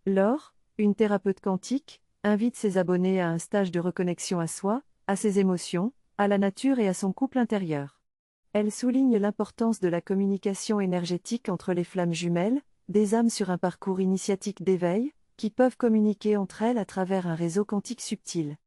Laure, une thérapeute quantique, invite ses abonnés à un stage de reconnexion à soi, à ses émotions, à la nature et à son couple intérieur. Elle souligne l'importance de la communication énergétique entre les flammes jumelles, des âmes sur un parcours initiatique d'éveil, qui peuvent communiquer entre elles à travers un réseau quantique subtil.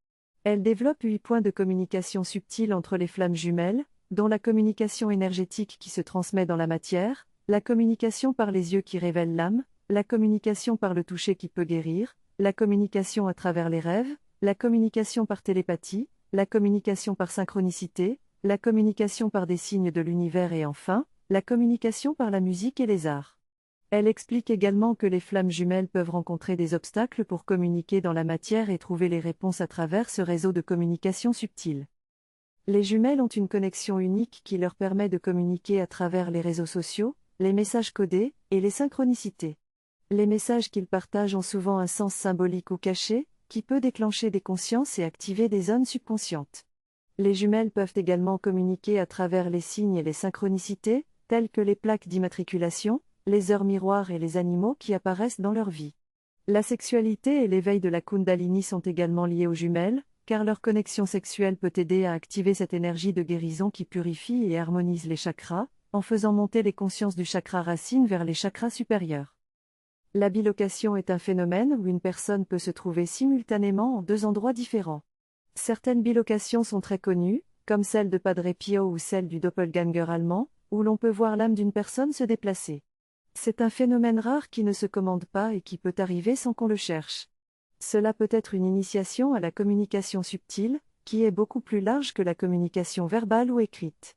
Elle développe 8 points de communication subtile entre les flammes jumelles, dont la communication énergétique qui se transmet dans la matière, la communication par les yeux qui révèle l'âme, la communication par le toucher qui peut guérir, la communication à travers les rêves, la communication par télépathie, la communication par synchronicité, la communication par des signes de l'univers et enfin, la communication par la musique et les arts. Elle explique également que les flammes jumelles peuvent rencontrer des obstacles pour communiquer dans la matière et trouver les réponses à travers ce réseau de communication subtile. Les jumelles ont une connexion unique qui leur permet de communiquer à travers les réseaux sociaux, les messages codés et les synchronicités. Les messages qu'ils partagent ont souvent un sens symbolique ou caché, qui peut déclencher des consciences et activer des zones subconscientes. Les jumelles peuvent également communiquer à travers les signes et les synchronicités, telles que les plaques d'immatriculation, les heures miroirs et les animaux qui apparaissent dans leur vie. La sexualité et l'éveil de la Kundalini sont également liés aux jumelles, car leur connexion sexuelle peut aider à activer cette énergie de guérison qui purifie et harmonise les chakras, en faisant monter les consciences du chakra racine vers les chakras supérieurs. La bilocation est un phénomène où une personne peut se trouver simultanément en deux endroits différents. Certaines bilocations sont très connues, comme celle de Padre Pio ou celle du doppelganger allemand, où l'on peut voir l'âme d'une personne se déplacer. C'est un phénomène rare qui ne se commande pas et qui peut arriver sans qu'on le cherche. Cela peut être une initiation à la communication subtile, qui est beaucoup plus large que la communication verbale ou écrite.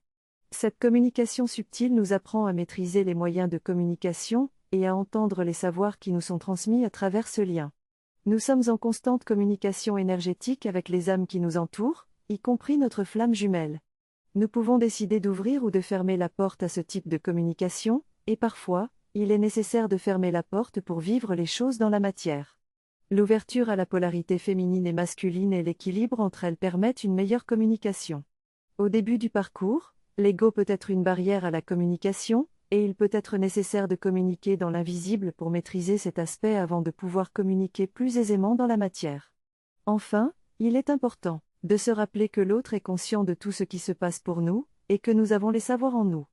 Cette communication subtile nous apprend à maîtriser les moyens de communication, et à entendre les savoirs qui nous sont transmis à travers ce lien. Nous sommes en constante communication énergétique avec les âmes qui nous entourent, y compris notre flamme jumelle. Nous pouvons décider d'ouvrir ou de fermer la porte à ce type de communication, et parfois, il est nécessaire de fermer la porte pour vivre les choses dans la matière. L'ouverture à la polarité féminine et masculine et l'équilibre entre elles permettent une meilleure communication. Au début du parcours, l'ego peut être une barrière à la communication, et il peut être nécessaire de communiquer dans l'invisible pour maîtriser cet aspect avant de pouvoir communiquer plus aisément dans la matière. Enfin, il est important de se rappeler que l'autre est conscient de tout ce qui se passe pour nous, et que nous avons les savoirs en nous.